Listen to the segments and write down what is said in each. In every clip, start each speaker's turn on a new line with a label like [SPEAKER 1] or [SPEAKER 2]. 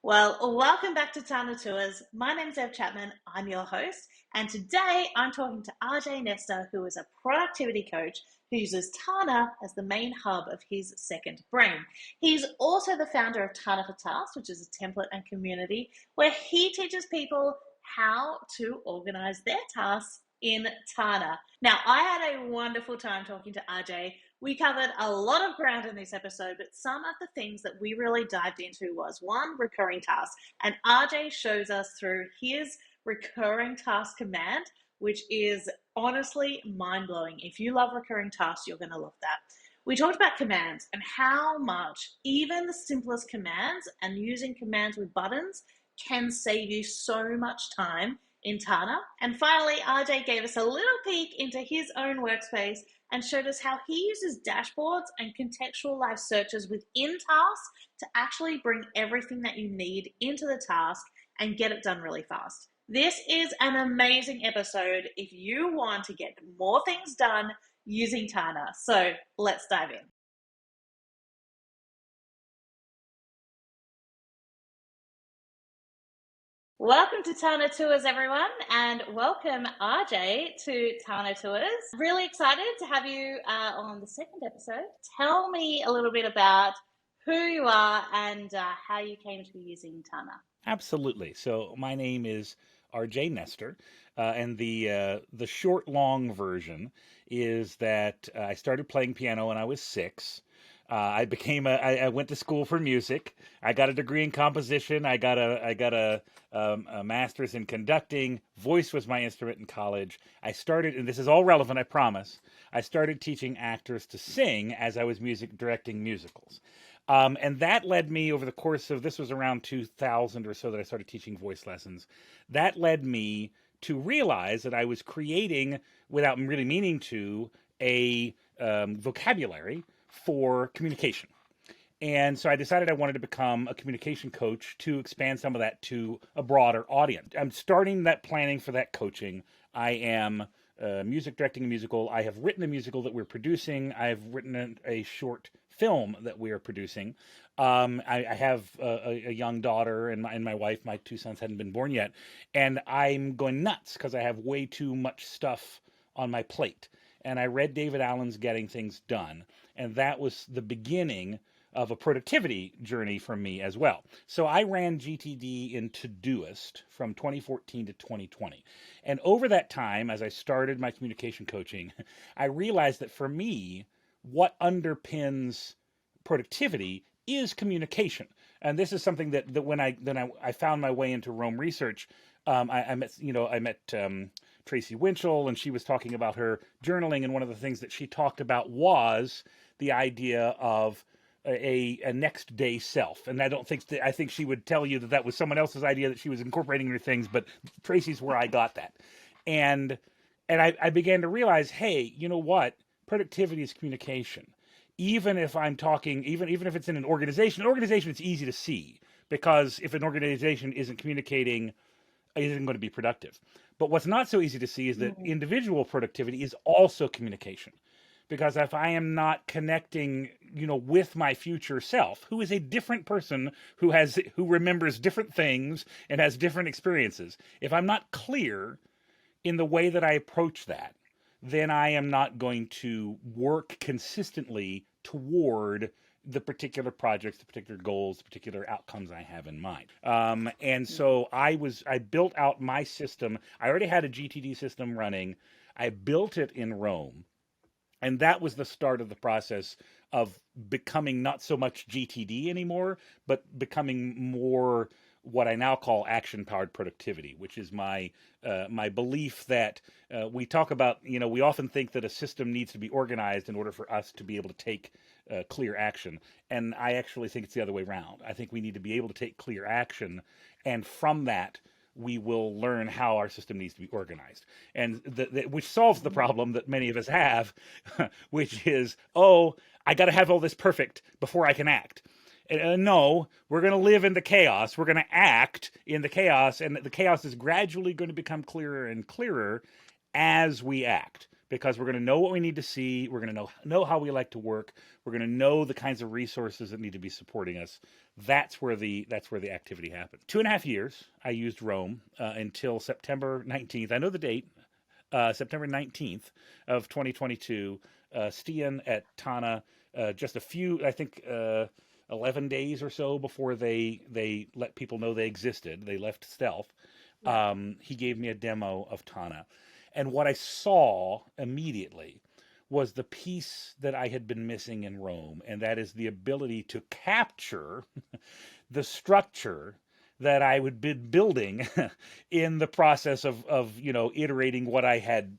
[SPEAKER 1] Well, welcome back to Tana Tours. My name's Ev Chapman. I'm your host. And today I'm talking to RJ Nestor, who is a productivity coach who uses Tana as the main hub of his second brain. He's also the founder of Tana for Tasks, which is a template and community where he teaches people how to organize their tasks in Tana. Now, I had a wonderful time talking to RJ. We covered a lot of ground in this episode, but some of the things that we really dived into was one, recurring tasks. And RJ shows us through his recurring task command, which is honestly mind blowing. If you love recurring tasks, you're going to love that. We talked about commands and how much even the simplest commands and using commands with buttons can save you so much time in Tana. And finally, RJ gave us a little peek into his own workspace and showed us how he uses dashboards and contextualized searches within tasks to actually bring everything that you need into the task and get it done really fast. This is an amazing episode if you want to get more things done using Tana. So let's dive in. Welcome to Tana Tours, everyone, and welcome RJ to Tana Tours. Really excited to have you on the second episode. Tell me a little bit about who you are and how you came to be using Tana.
[SPEAKER 2] Absolutely. So my name is RJ Nestor, and the short long version is that I started playing piano when I was 6. I went to school for music. I got a degree in composition. I got a master's in conducting. Voice was my instrument in college. I started, and this is all relevant, I promise. I started teaching actors to sing as I was music directing musicals. And that led me over the course of this was around 2000 or so that I started teaching voice lessons. That led me to realize that I was creating, without really meaning to, a vocabulary for communication. And so I decided I wanted to become a communication coach to expand some of that to a broader audience. I'm starting that planning for that coaching. I am music directing a musical. I have written a musical that we're producing. I've written a short film that we are producing. I have a young daughter and my wife. My 2 sons hadn't been born yet. And I'm going nuts because I have way too much stuff on my plate. And I read David Allen's Getting Things Done. And that was the beginning of a productivity journey for me as well. So I ran GTD in Todoist from 2014 to 2020. And over that time, as I started my communication coaching, I realized that for me, what underpins productivity is communication. And this is something that when I found my way into Rome research, I met Tracy Winchell, and she was talking about her journaling, and one of the things that she talked about was the idea of a next day self. And I think she would tell you that that was someone else's idea that she was incorporating her things, but Tracy's where I got that. And I began to realize, hey, you know what? Productivity is communication. Even if I'm talking, even if it's in an organization, it's easy to see because if an organization isn't communicating, it isn't going to be productive. But what's not so easy to see is that
[SPEAKER 1] Mm.
[SPEAKER 2] individual productivity is also communication. Because if I am not connecting, with my future self, who is a different person who remembers different things and has different experiences, if I'm not clear in the way that I approach that, then I am not going to work consistently toward the particular projects, the particular goals, the particular outcomes I have in mind. And so I built out my system. I already had a GTD system running. I built it in Rome, and that was the start of the process of becoming not so much GTD anymore, but becoming more what I now call action powered productivity, which is my belief that we talk about. We often think that a system needs to be organized in order for us to be able to take clear action, and I actually think it's the other way around. I think we need to be able to take clear action, and from that we will learn how our system needs to be organized, and which solves the problem that many of us have, which is, oh, I got to have all this perfect before I can act. No, we're going to live in the chaos. We're going to act in the chaos, and the chaos is gradually going to become clearer and clearer as we act. because we're going to know what we need to see. We're going to know how we like to work. We're going to know the kinds of resources that need to be supporting us. That's where the activity happens. 2.5 years I used Roam until September 19th. I know the date. September 19th of 2022. Stian at Tana, just a few, I think, 11 days or so before they let people know they existed. They left stealth.
[SPEAKER 1] Yeah.
[SPEAKER 2] He gave me a demo of Tana. And what I saw immediately was the piece that I had been missing in Rome, and that is the ability to capture the structure that I would be building in the process of iterating what I had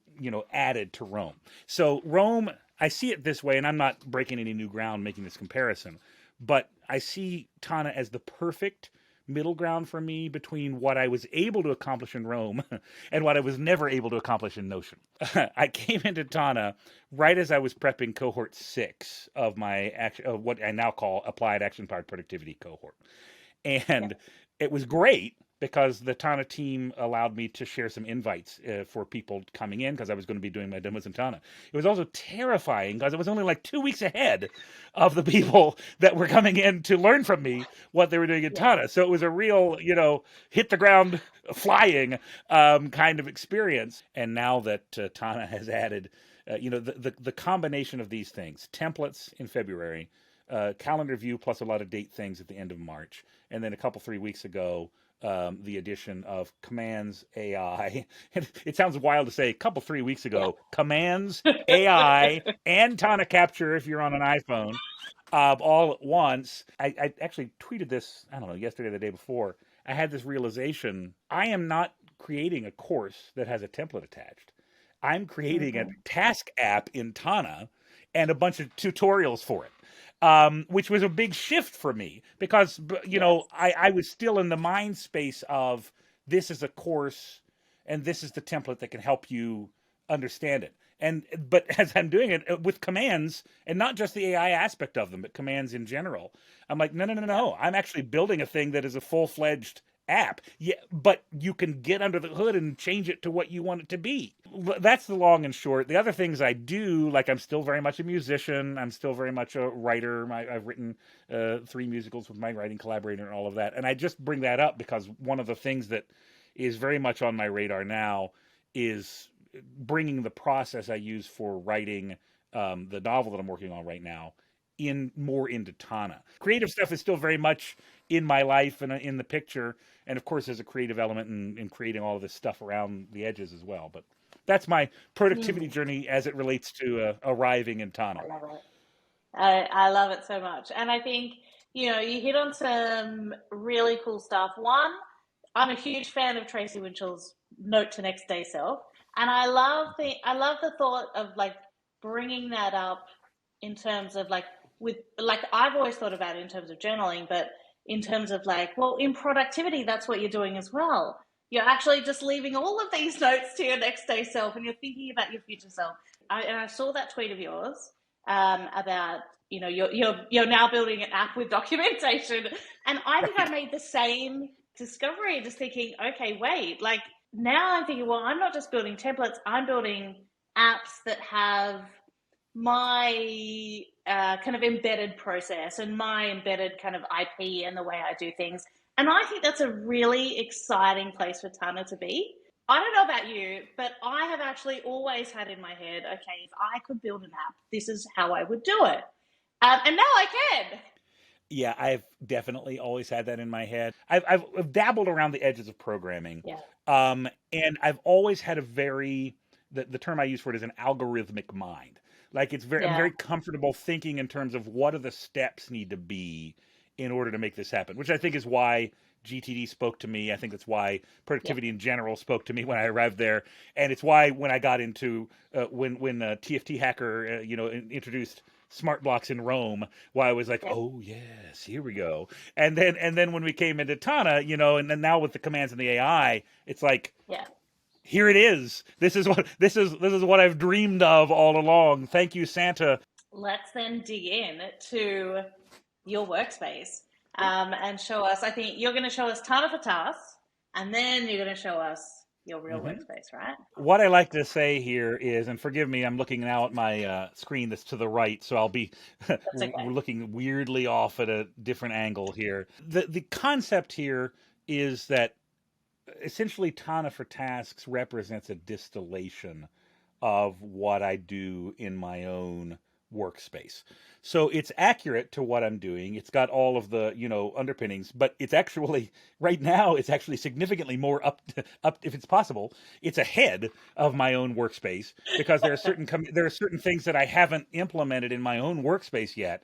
[SPEAKER 2] added to Rome. So Rome, I see it this way, and I'm not breaking any new ground making this comparison, but I see Tana as the perfect middle ground for me between what I was able to accomplish in Rome and what I was never able to accomplish in Notion. I came into Tana right as I was prepping cohort 6 of my of what I now call applied action powered productivity cohort.
[SPEAKER 1] Yeah.
[SPEAKER 2] And it was great because the Tana team allowed me to share some invites for people coming in because I was going to be doing my demos in Tana. It was also terrifying because it was only like 2 weeks ahead of the people that were coming in to learn from me what they were doing in
[SPEAKER 1] Yeah.
[SPEAKER 2] Tana. So it was a real, hit the ground flying kind of experience. And now that Tana has added, the combination of these things, templates in February, calendar view plus a lot of date things at the end of March. And then a couple, 3 weeks ago, the addition of Commands AI. It sounds wild to say a couple, 3 weeks ago, Commands AI and Tana Capture if you're on an iPhone, all at once. I actually tweeted this, I don't know, yesterday or the day before. I had this realization. I am not creating a course that has a template attached. I'm creating a
[SPEAKER 1] Mm-hmm.
[SPEAKER 2] task app in Tana and a bunch of tutorials for it. Which was a big shift for me because
[SPEAKER 1] Yes.
[SPEAKER 2] I was still in the mind space of this is a course and this is the template that can help you understand it. But as I'm doing it with commands and not just the AI aspect of them, but commands in general, I'm like, no, no, no,
[SPEAKER 1] Yeah.
[SPEAKER 2] no. I'm actually building a thing that is a full-fledged app. Yeah, but you can get under the hood and change it to what you want it to be. That's the long and short. The other things I do, like I'm still very much a musician. I'm still very much a writer. I've written 3 musicals with my writing collaborator and all of that. And I just bring that up because one of the things that is very much on my radar now is bringing the process I use for writing the novel that I'm working on right now in more into Tana. Creative stuff is still very much in my life and in the picture, and of course there's a creative element in creating all of this stuff around the edges as well. But that's my productivity
[SPEAKER 1] Mm.
[SPEAKER 2] journey as it relates to arriving in Tana.
[SPEAKER 1] I love it. I love it so much. And I think, you hit on some really cool stuff. One, I'm a huge fan of Tracy Winchell's Note to Next Day Self. And I love the thought of like bringing that up in terms of like with like I've always thought about it in terms of journaling, but in terms of like, well, in productivity, that's what you're doing as well. You're actually just leaving all of these notes to your next day self and you're thinking about your future self. And I saw that tweet of yours about you're now building an app with documentation, and I think I
[SPEAKER 2] Right.
[SPEAKER 1] made the same discovery, just thinking, okay, wait, like now I'm thinking, well, I'm not just building templates, I'm building apps that have my kind of embedded process and my embedded kind of IP and the way I do things. And I think that's a really exciting place for Tana to be. I don't know about you, but I have actually always had in my head, okay, if I could build an app, this is how I would do it. And now I can.
[SPEAKER 2] Yeah, I've definitely always had that in my head. I've dabbled around the edges of programming,
[SPEAKER 1] Yeah.
[SPEAKER 2] and I've always had a very the term I use for it is an algorithmic mind. Like I'm
[SPEAKER 1] Yeah.
[SPEAKER 2] very comfortable thinking in terms of what are the steps need to be in order to make this happen, which I think is why GTD spoke to me. I think that's why
[SPEAKER 1] Yeah.
[SPEAKER 2] productivity in general spoke to me when I arrived there, and it's why when I got into when TFT Hacker introduced smart blocks in Rome, why I was like,
[SPEAKER 1] Yeah.
[SPEAKER 2] oh yes, here we go. And then when we came into Tana, and then now with the commands and the AI, it's like
[SPEAKER 1] Yeah.
[SPEAKER 2] here it is. This is what I've dreamed of all along. Thank you, Santa.
[SPEAKER 1] Let's then dig in to your workspace and show us. I think you're going to show us Tana for tasks, and then you're going to show us your real
[SPEAKER 2] Hmm.
[SPEAKER 1] workspace, right?
[SPEAKER 2] What I like to say here is, and forgive me, I'm looking now at my screen that's to the right, so I'll be
[SPEAKER 1] That's
[SPEAKER 2] we're
[SPEAKER 1] okay.
[SPEAKER 2] looking weirdly off at a different angle here. The concept here is that essentially Tana for tasks represents a distillation of what I do in my own workspace. So it's accurate to what I'm doing. It's got all of the, underpinnings, but it's actually right now it's actually significantly more up if it's possible. It's ahead of my own workspace because there are certain things that I haven't implemented in my own workspace yet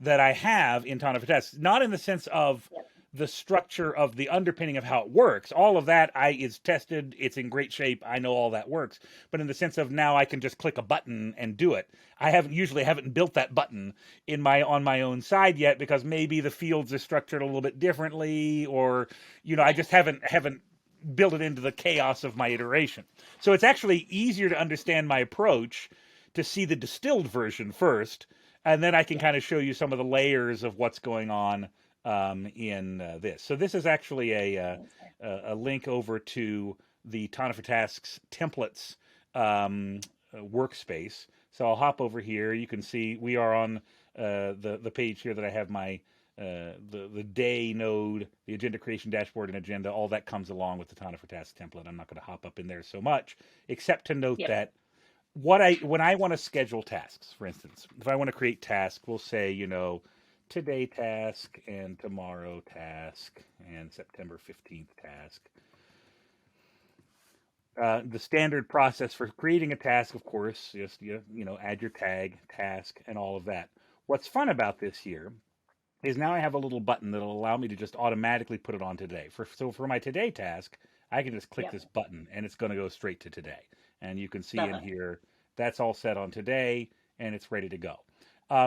[SPEAKER 2] that I have in Tana for Tasks. Not in the sense of
[SPEAKER 1] Yep.
[SPEAKER 2] the structure of the underpinning of how it works. All of that I is tested. It's in great shape. I know all that works. But in the sense of now I can just click a button and do it. I haven't built that button on my own side yet because maybe the fields are structured a little bit differently, or I just
[SPEAKER 1] Yes.
[SPEAKER 2] haven't built it into the chaos of my iteration. So it's actually easier to understand my approach to see the distilled version first, and then I can
[SPEAKER 1] Yes.
[SPEAKER 2] kind of show you some of the layers of what's going on in this. So this is actually
[SPEAKER 1] Amazing.
[SPEAKER 2] a link over to the Tana for Tasks templates workspace. So I'll hop over here. You can see we are on the page here that I have my the day node, the agenda creation dashboard, and agenda. All that comes along with the Tana for Tasks template. I'm not going to hop up in there so much, except to note
[SPEAKER 1] Yep.
[SPEAKER 2] that when I want to schedule tasks, for instance, if I want to create tasks, we'll say, today task and tomorrow task and September 15th task. The standard process for creating a task, of course, just add your tag, task, and all of that. What's fun about this here is now I have a little button that'll allow me to just automatically put it on today. So for my today task, I can just click
[SPEAKER 1] Yep.
[SPEAKER 2] this button and it's going to go straight to today. And you can see
[SPEAKER 1] Love
[SPEAKER 2] in
[SPEAKER 1] it.
[SPEAKER 2] here that's all set on today and it's ready to go.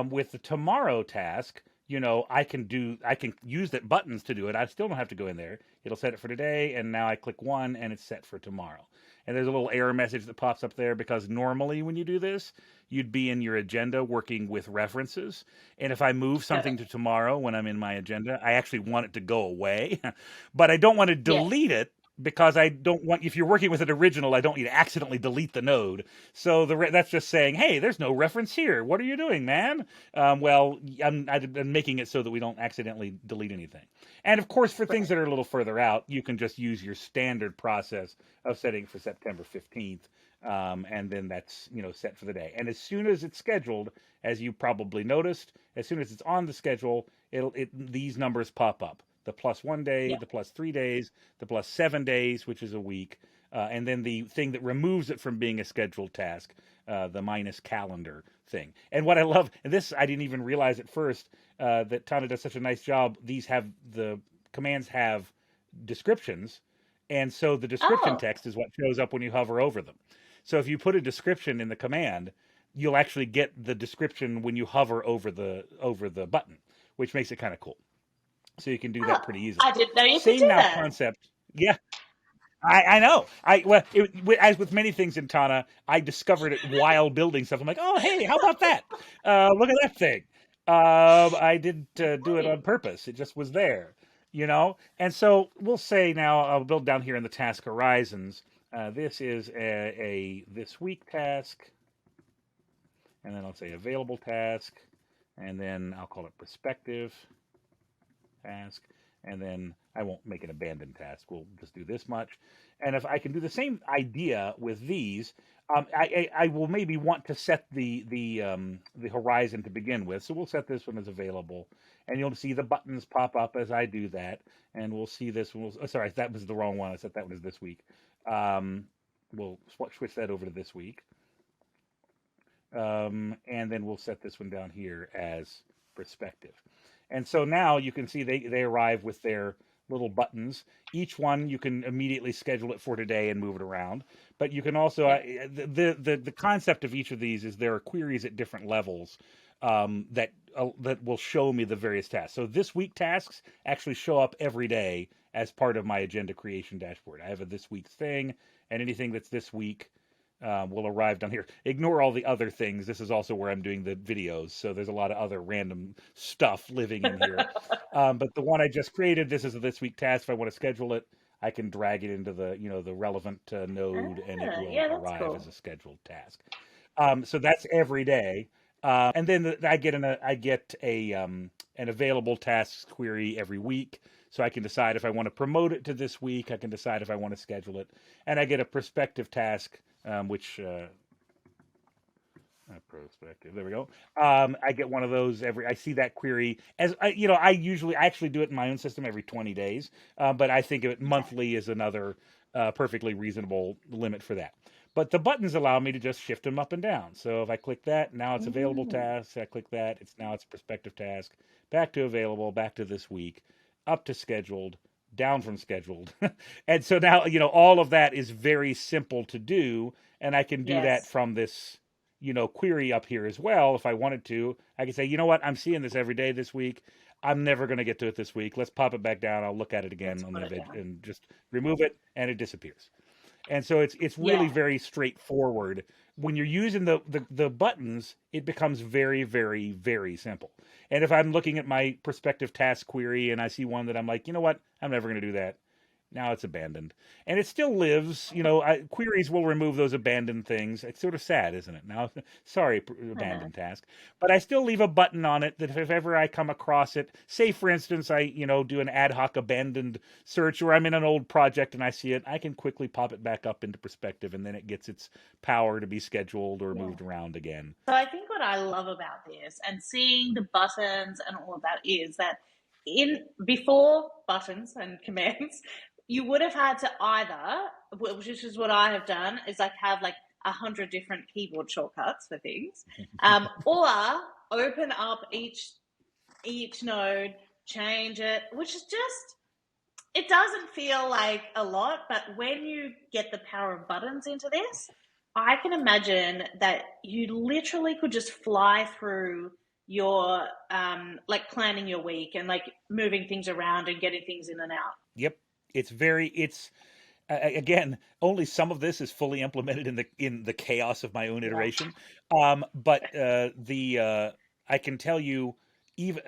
[SPEAKER 2] With the tomorrow task, I can use that buttons to do it. I still don't have to go in there. It'll set it for today, and now I click one, and it's set for tomorrow. And there's a little error message that pops up there because normally when you do this, you'd be in your agenda working with references. And if I move something
[SPEAKER 1] Perfect.
[SPEAKER 2] to tomorrow when I'm in my agenda, I actually want it to go away, but I don't want to
[SPEAKER 1] Yes.
[SPEAKER 2] delete it because I don't want, if you're working with an original, I don't need to accidentally delete the node. So that's just saying, hey, there's no reference here. What are you doing, man? I'm making it so that we don't accidentally delete anything. And of course, for things
[SPEAKER 1] Brilliant.
[SPEAKER 2] that are a little further out, you can just use your standard process of setting for September 15th. And then that's set for the day. And as soon as it's scheduled, as you probably noticed, as soon as it's on the schedule, these numbers pop up: the +1 day,
[SPEAKER 1] Yep.
[SPEAKER 2] the +3 days, the +7 days, which is a week, and then the thing that removes it from being a scheduled task, the minus calendar thing. And what I love, and this I didn't even realize at first, that Tana does such a nice job. The commands have descriptions, and so the description
[SPEAKER 1] Oh,
[SPEAKER 2] text is what shows up when you hover over them. So if you put a description in the command, you'll actually get the description when you hover over the button, which makes it kind of cool. So you can do
[SPEAKER 1] oh,
[SPEAKER 2] that pretty easily.
[SPEAKER 1] I didn't know you could
[SPEAKER 2] Same
[SPEAKER 1] do
[SPEAKER 2] now
[SPEAKER 1] that.
[SPEAKER 2] concept. Yeah, I know. As with many things in Tana, I discovered it while building stuff. I'm like, oh hey, how about that? Look at that thing. I didn't do it on
[SPEAKER 1] Brilliant.
[SPEAKER 2] purpose. It just was there, And so we'll say now I'll build down here in the task horizons. This is a this week task, and then I'll say available task, and then I'll call it perspective task, and then I won't make an abandoned task. We'll just do this much. And if I can do the same idea with these, I will maybe want to set the horizon to begin with. So we'll set this one as available, and you'll see the buttons pop up as I do that. And we'll see this one. Sorry, that was the wrong one. I set that one as this week. We'll switch that over to this week. And then we'll set this one down here as perspective. And so now you can see they arrive with their little buttons. Each one you can immediately schedule it for today and move it around. But you can also
[SPEAKER 1] Yep.
[SPEAKER 2] the concept of each of these is there are queries at different levels that will show me the various tasks. So this week tasks actually show up every day as part of my agenda creation dashboard. I have a this week's thing, and anything that's this week will arrive down here. Ignore all the other things. This is also where I'm doing the videos, so there's a lot of other random stuff living in here. But the one I just created, this is a this week task. If I want to schedule it, I can drag it into the, the relevant node, and it will
[SPEAKER 1] Yeah, that's
[SPEAKER 2] arrive as
[SPEAKER 1] cool.
[SPEAKER 2] a scheduled task. So that's every day. And then I get a an available tasks query every week, so I can decide if I want to promote it to this week. I can decide if I want to schedule it, and I get a prospective task, which prospective. There we go. I get one of those every. I see that query as I actually do it in my own system every 20 days, but I think of it
[SPEAKER 1] Yeah.
[SPEAKER 2] monthly is another perfectly reasonable limit for that. But the buttons allow me to just shift them up and down. So if I click that, now it's available
[SPEAKER 1] Mm,
[SPEAKER 2] task. I click that, it's prospective task. Back to available. Back to this week. Up to scheduled. Down from scheduled. And so now all of that is very simple to do, and I can do that
[SPEAKER 1] yes.
[SPEAKER 2] from this query up here as well. If I wanted to, I could say, you know what, I'm seeing this every day this week. I'm never going to get to it this week. Let's pop it back down. I'll look at it
[SPEAKER 1] Let's
[SPEAKER 2] again on
[SPEAKER 1] put
[SPEAKER 2] the
[SPEAKER 1] it
[SPEAKER 2] event
[SPEAKER 1] down.
[SPEAKER 2] and just remove it, and it disappears. And so it's really
[SPEAKER 1] Yeah.
[SPEAKER 2] very straightforward. When you're using the buttons, it becomes very, very, very simple. And if I'm looking at my prospective task query and I see one that I'm like, you know what, I'm never going to do that, now it's abandoned. And it still lives. Queries will remove those abandoned things. It's sort of sad, isn't it? Now, sorry,
[SPEAKER 1] I know.
[SPEAKER 2] abandoned task. But I still leave a button on it that if ever I come across it, say for instance, I, do an ad hoc abandoned search, or I'm in an old project and I see it, I can quickly pop it back up into perspective, and then it gets its power to be scheduled or
[SPEAKER 1] Yeah.
[SPEAKER 2] moved around again.
[SPEAKER 1] So I think what I love about this and seeing the buttons and all of that is that in before buttons and commands, you would have had to either, which is what I have done, is like have like 100 different keyboard shortcuts for things, or open up each node, change it, which is just it doesn't feel like a lot, but when you get the power of buttons into this, I can imagine that you literally could just fly through your like planning your week and like moving things around and getting things in and out.
[SPEAKER 2] Yep. It's again, only some of this is fully implemented in the chaos of my own
[SPEAKER 1] Yeah.
[SPEAKER 2] iteration. But the I can tell you, even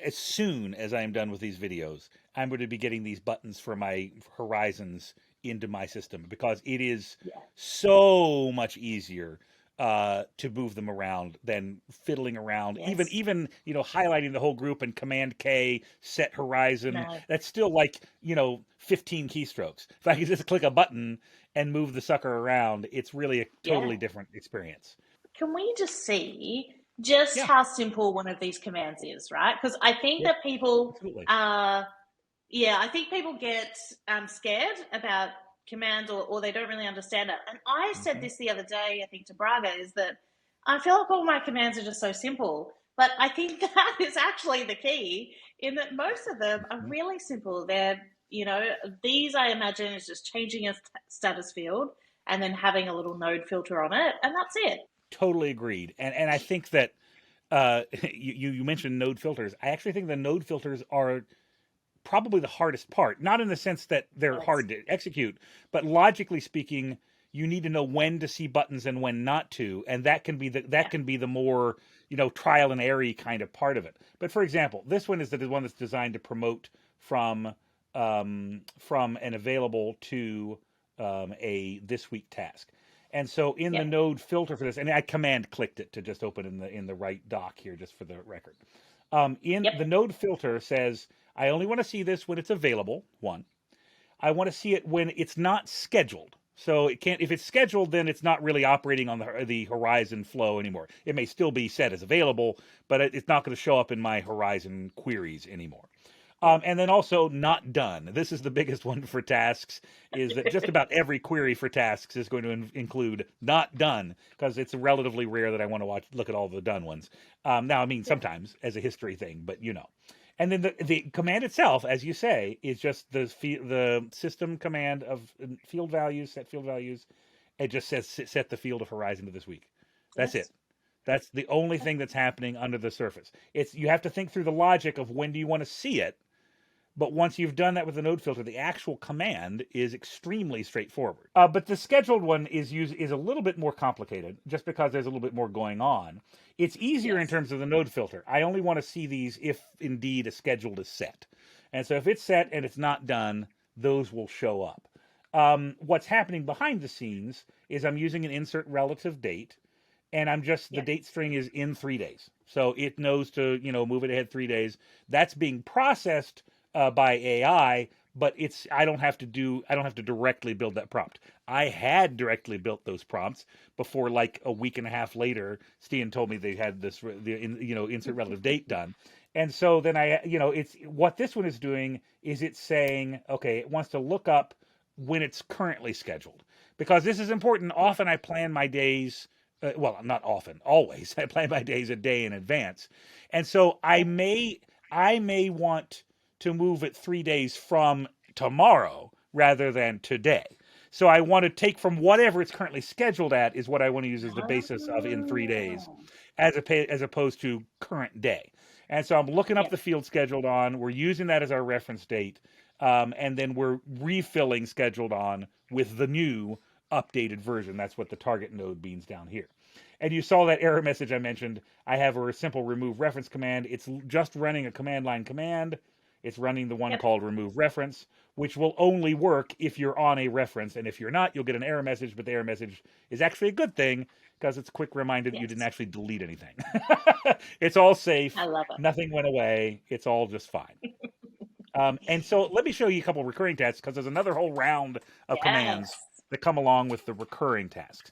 [SPEAKER 2] as soon as I am done with these videos, I'm going to be getting these buttons for my horizons into my system, because it is
[SPEAKER 1] Yeah.
[SPEAKER 2] so much easier to move them around than fiddling around. Even
[SPEAKER 1] Yes.
[SPEAKER 2] even highlighting the whole group and Command K set horizon.
[SPEAKER 1] No.
[SPEAKER 2] That's still like 15 keystrokes. If I could just click a button and move the sucker around, it's really a
[SPEAKER 1] Yeah.
[SPEAKER 2] totally different experience.
[SPEAKER 1] Can we just see just
[SPEAKER 2] Yeah.
[SPEAKER 1] how simple one of these commands is, right? Because I think
[SPEAKER 2] Yep.
[SPEAKER 1] that people
[SPEAKER 2] Absolutely.
[SPEAKER 1] yeah, I think people get scared about commands, or they don't really understand it. And I said
[SPEAKER 2] Hmm.
[SPEAKER 1] this the other day, I think to Braga, is that I feel like all my commands are just so simple. But I think that is actually the key, in that most of them are
[SPEAKER 2] Hmm.
[SPEAKER 1] really simple. They're, these I imagine is just changing a status field and then having a little node filter on it, and that's it.
[SPEAKER 2] Totally agreed. And I think that you mentioned node filters. I actually think the node filters are probably the hardest part. Not in the sense that they're
[SPEAKER 1] Yes.
[SPEAKER 2] hard to execute, but logically speaking, you need to know when to see buttons and when not to, and that
[SPEAKER 1] Yeah.
[SPEAKER 2] can be the more trial and error kind of part of it. But for example, this one is the one that's designed to promote from an available to a this week task. And so in the
[SPEAKER 1] Yeah.
[SPEAKER 2] node filter for this, and I command clicked it to just open in the right doc here, just for the record. In
[SPEAKER 1] Yep.
[SPEAKER 2] the node filter says, I only want to see this when it's available. One, I want to see it when it's not scheduled. So it can't. If it's scheduled, then it's not really operating on the horizon flow anymore. It may still be set as available, but it's not going to show up in my horizon queries anymore.
[SPEAKER 1] Yep.
[SPEAKER 2] And then also not done. This is the biggest one for tasks, is that just about every query for tasks is going to include not done, because it's relatively rare that I want to look at all the done ones. Now, I mean,
[SPEAKER 1] Yeah.
[SPEAKER 2] sometimes as a history thing, but And then the command itself, as you say, is just the system command of field values, set field values. It just says set the field of horizon to this week. That's it.
[SPEAKER 1] Yes.
[SPEAKER 2] That's the only thing that's happening under the surface. It's You have to think through the logic of when do you want to see it, but once you've done that with the node filter, the actual command is extremely straightforward. But the scheduled one is a little bit more complicated, just because there's a little bit more going on. It's easier in
[SPEAKER 1] Yes.
[SPEAKER 2] terms of the node filter. I only want to see these if indeed a scheduled is set. And so if it's set and it's not done, those will show up. What's happening behind the scenes is I'm using an insert relative date, and the
[SPEAKER 1] Yeah.
[SPEAKER 2] date string is in 3 days. So it knows to, move it ahead 3 days. That's being processed by AI, but I don't have to directly build that prompt. I had directly built those prompts before, like a week and a half later, Stian told me they had insert relative date done. And so then it's what this one is doing is it's saying, okay, it wants to look up when it's currently scheduled, because this is important.
[SPEAKER 1] Yeah.
[SPEAKER 2] Often I plan my days, well, not often, always. I plan my days a day in advance, and so
[SPEAKER 1] Yeah.
[SPEAKER 2] I may want to move it 3 days from tomorrow rather than today. So I want to take from whatever it's currently scheduled at is what I want to use as the basis of in 3 days,
[SPEAKER 1] Oh.
[SPEAKER 2] as opposed to current day. And so I'm looking up
[SPEAKER 1] Yeah.
[SPEAKER 2] the field scheduled on. We're using that as our reference date, and then we're refilling scheduled on with the new updated version. That's what the target node means down here. And you saw that error message I mentioned. I have a simple remove reference command. It's just running a command line command. It's running the one
[SPEAKER 1] Yep.
[SPEAKER 2] called remove reference, which will only work if you're on a reference. And if you're not, you'll get an error message, but the error message is actually a good thing because it's a quick reminder that you didn't
[SPEAKER 1] Yes.
[SPEAKER 2] actually delete anything. It's all
[SPEAKER 1] I
[SPEAKER 2] safe.
[SPEAKER 1] love it.
[SPEAKER 2] Nothing went away. It's all just fine. And so let me show you a couple of recurring tasks, because there's another whole round of commands
[SPEAKER 1] Yes.
[SPEAKER 2] that come along with the recurring tasks.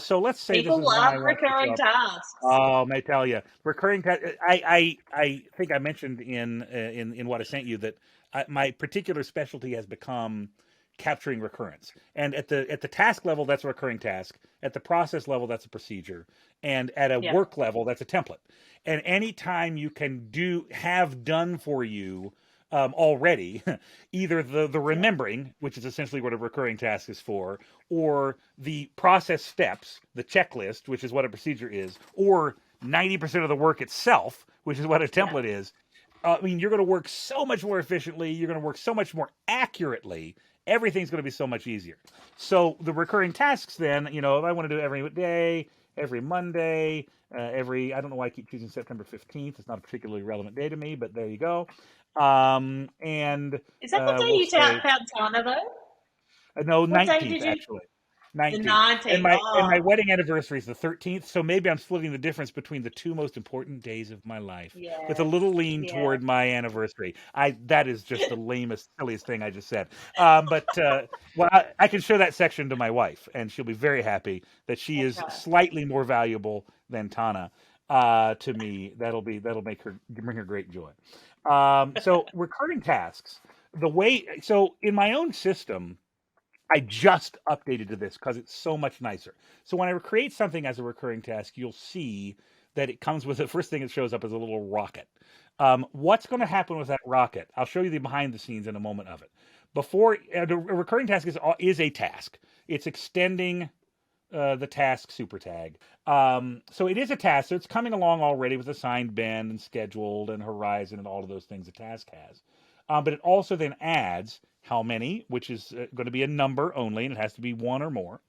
[SPEAKER 2] So let's say this
[SPEAKER 1] People
[SPEAKER 2] is one
[SPEAKER 1] love
[SPEAKER 2] I want to
[SPEAKER 1] recurring
[SPEAKER 2] show up.
[SPEAKER 1] tasks.
[SPEAKER 2] Oh, may I tell you, recurring tasks. I think I mentioned in what I sent you that my particular specialty has become capturing recurrence. And at the task level, that's a recurring task. At the process level, that's a procedure. And at a
[SPEAKER 1] Yep.
[SPEAKER 2] work level, that's a template. And anytime you can have done for you already, either the
[SPEAKER 1] Yep.
[SPEAKER 2] remembering, which is essentially what a recurring task is for, or the process steps, the checklist, which is what a procedure is, or 90% of the work itself, which is what a
[SPEAKER 1] Yep.
[SPEAKER 2] template is. I mean, you're going to work so much more efficiently. You're going to work so much more accurately. Everything's going to be so much easier. So the recurring tasks, then, if I want to do every day, every Monday, I don't know why I keep choosing September 15th. It's not a particularly relevant day to me, but there you go. And
[SPEAKER 1] Is that the day
[SPEAKER 2] we'll
[SPEAKER 1] you
[SPEAKER 2] say,
[SPEAKER 1] found Tana though?
[SPEAKER 2] no,
[SPEAKER 1] What day
[SPEAKER 2] 19th,
[SPEAKER 1] did you?
[SPEAKER 2] actually.
[SPEAKER 1] The
[SPEAKER 2] 19th. And
[SPEAKER 1] 19th.
[SPEAKER 2] my
[SPEAKER 1] Oh,
[SPEAKER 2] wedding anniversary is the 13th, so maybe I'm splitting the difference between the two most important days of my life with a
[SPEAKER 1] yes.
[SPEAKER 2] little lean
[SPEAKER 1] Yeah.
[SPEAKER 2] toward my anniversary. That is just the lamest, silliest thing I just said. But well, I can show that section to my wife, and she'll be very happy that she is
[SPEAKER 1] Okay.
[SPEAKER 2] slightly more valuable than Tana to me. That'll bring her great joy. So recurring tasks. So in my own system, I just updated to this because it's so much nicer. So when I create something as a recurring task, you'll see that it comes with the first thing that shows up is a little rocket. What's going to
[SPEAKER 1] Okay.
[SPEAKER 2] happen with that rocket? I'll show you the behind the scenes in a moment of it. Before a recurring task is a task. It's extending the task super tag. So it is a task. So it's coming along already with assigned band and scheduled and horizon and all of those things a task has. But it also then adds how many, which is going to be a number only, and it has to be one or more.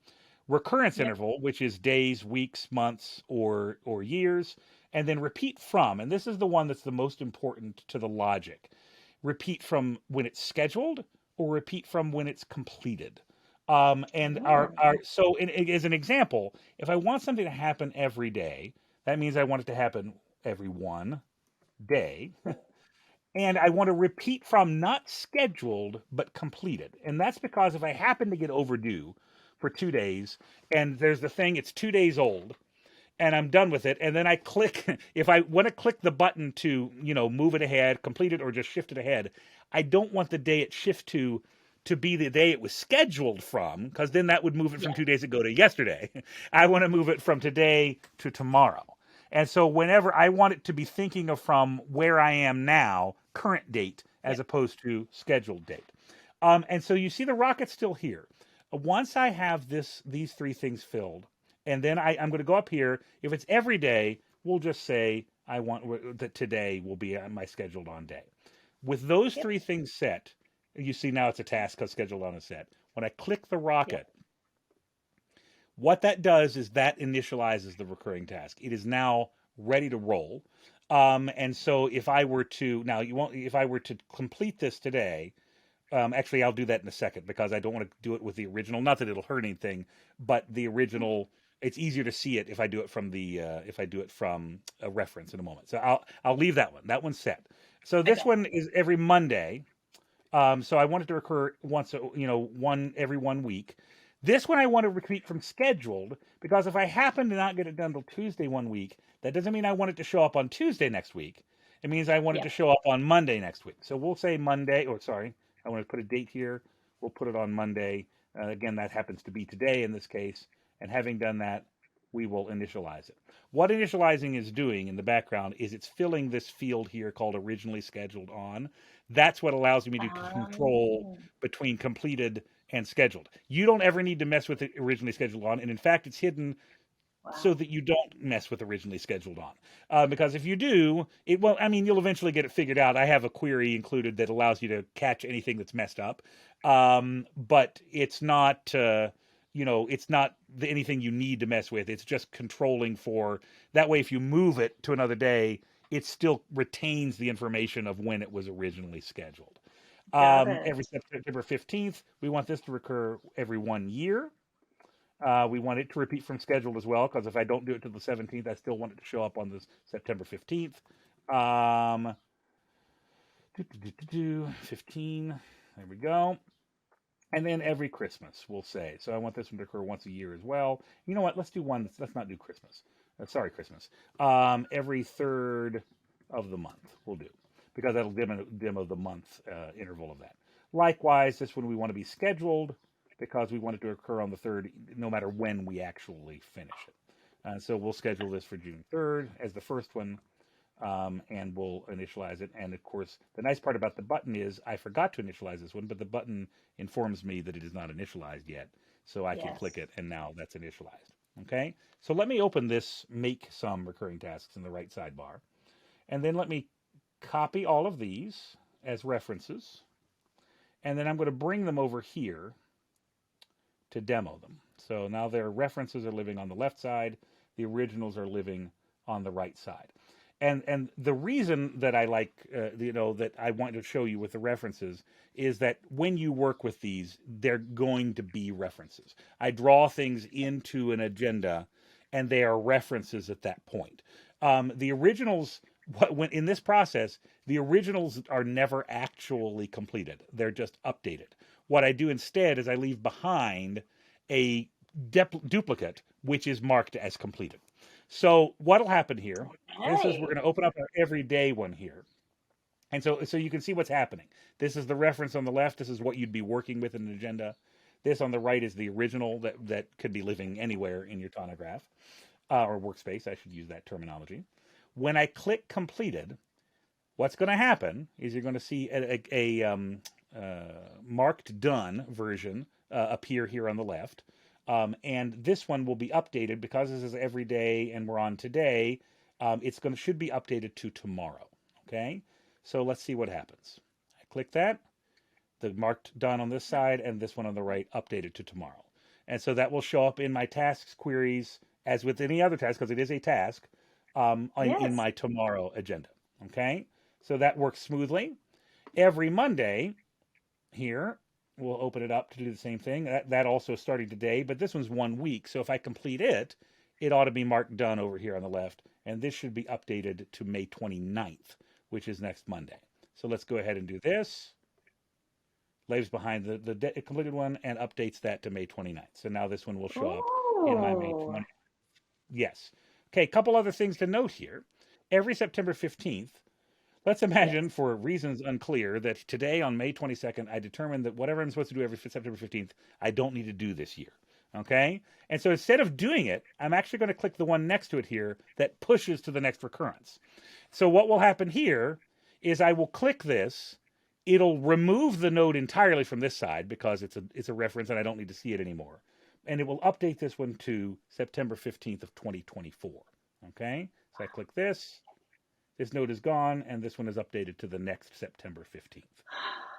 [SPEAKER 2] Recurrence
[SPEAKER 1] Yep.
[SPEAKER 2] interval, which is days, weeks, months, or years, and then repeat from. And this is the one that's the most important to the logic. Repeat from when it's scheduled or repeat from when it's completed. And
[SPEAKER 1] Oh.
[SPEAKER 2] as an example, if I want something to happen every day, that means I want it to happen every one day.
[SPEAKER 1] Yep.
[SPEAKER 2] And I want to repeat from not scheduled, but completed. And that's because if I happen to get overdue for 2 days, and there's the thing, it's 2 days old, and I'm done with it, and then I click, if I want to click the button to, move it ahead, complete it, or just shift it ahead, I don't want the day it shift to be the day it was scheduled from, because then that would move it from
[SPEAKER 1] Yeah.
[SPEAKER 2] 2 days ago to yesterday. I want to move it from today to tomorrow. And so whenever I want it to be thinking of from where I am now, current date, as
[SPEAKER 1] Yep.
[SPEAKER 2] opposed to scheduled date. And so you see the rocket's still here. Once I have these three things filled, and then I'm going to go up here. If it's every day, we'll just say I want that today will be my scheduled on day. With those
[SPEAKER 1] Yep.
[SPEAKER 2] three things set, you see now it's a task because scheduled on is set. When I click the
[SPEAKER 1] Yep.
[SPEAKER 2] rocket, what that does is that initializes the recurring task. It is now ready to roll. And so if I were to now you won't if I were to complete this today, Actually, I'll do that in a second because I don't want to do it with the original. Not that it'll hurt anything, but the original. It's easier to see it if I do it from the if I do it from a reference in a moment. So I'll leave that one. That one's set. So this
[SPEAKER 1] Okay.
[SPEAKER 2] one is every Monday. So I want it to recur once, one every 1 week. This one I want to repeat from scheduled because if I happen to not get it done till Tuesday 1 week, that doesn't mean I want it to show up on Tuesday next week. It means I want it to
[SPEAKER 1] Yep.
[SPEAKER 2] show up on Monday next week. So we'll say Monday, or sorry, I want to put a date here. We'll put it on Monday. Again, that happens to be today in this case. And having done that, we will initialize it. What initializing is doing in the background is it's filling this field here called originally scheduled on. That's what allows me to control
[SPEAKER 1] Um,
[SPEAKER 2] between completed and scheduled. You don't ever need to mess with it originally scheduled on, and in fact, it's hidden so
[SPEAKER 1] wow.
[SPEAKER 2] that you don't mess with originally scheduled on. Because if you do, it will. I mean, you'll eventually get it figured out. I have a query included that allows you to catch anything that's messed up, but it's not. It's not anything you need to mess with. It's just controlling for that way. If you move it to another day, it still retains the information of when it was originally scheduled.
[SPEAKER 1] Got it.
[SPEAKER 2] Every September 15th, we want this to recur every 1 year. We want it to repeat from scheduled as well, because if I don't do it to the 17th, I still want it to show up on this September 15th. 15. There we go. And then every Christmas, we'll say. So I want this one to occur once a year as well. You know what? Let's do one. Let's not do Christmas. Sorry, Christmas. Every third of the month we'll do, because that'll demo the month interval of that. Likewise, this one we want to be scheduled because we want it to occur on the third, no matter when we actually finish it. So we'll schedule this for June 3rd as the first one, and we'll initialize it. And of course, the nice part about the button is I forgot to initialize this one, but the button informs me that it is not initialized yet. So I can click
[SPEAKER 1] Yes.
[SPEAKER 2] it, and now that's initialized. Okay, so let me open this make some recurring tasks in the right sidebar. And then let me copy all of these as references. And then I'm going to bring them over here to demo them. So now their references are living on the left side. The originals are living on the right side. And the reason that I like, that I want to show you with the references is that when you work with these, they're going to be references. I draw things into an agenda, and they are references at that point. The originals, when in this process, the originals are never actually completed. They're just updated. What I do instead is I leave behind a duplicate, which is marked as completed. So what'll happen here? This is we're
[SPEAKER 1] Hey.
[SPEAKER 2] going to open up our everyday one here. And so you can see what's happening. This is the reference on the left. This is what you'd be working with in an agenda. This on the right is the original that could be living anywhere in your Tonograph or workspace. I should use that terminology. When I click completed, what's going to happen is you're going to see marked done version appear here on the left. And this one will be updated because this is every day and we're on today. Should be updated to tomorrow. Okay, so let's see what happens. I click that. The marked done on this side and this one on the right updated to tomorrow. And so that will show up in my tasks queries as with any other task because it is a task in
[SPEAKER 1] Yes.
[SPEAKER 2] my tomorrow agenda. Okay, so that works smoothly. Every Monday here, we'll open it up to do the same thing. That also is starting today, but this one's 1 week. So if I complete it, it ought to be marked done over here on the left. And this should be updated to May 29th, which is next Monday. So let's go ahead and do this. Leaves behind the completed one and updates that to May 29th. So now this one will show up in my May
[SPEAKER 1] Ooh.
[SPEAKER 2] 20th. Yes. Okay, a couple other things to note here. Every September 15th, let's imagine,
[SPEAKER 1] Yes.
[SPEAKER 2] for reasons unclear, that today on May 22nd, I determined that whatever I'm supposed to do every September 15th, I don't need to do this year. Okay? And so instead of doing it, I'm actually going to click the one next to it here that pushes to the next recurrence. So what will happen here is I will click this. It'll remove the node entirely from this side because it's a reference and I don't need to see it anymore. And it will update this one to September 15th of 2024. Okay? So I click this. This node is gone, and this one is updated to the next September 15th.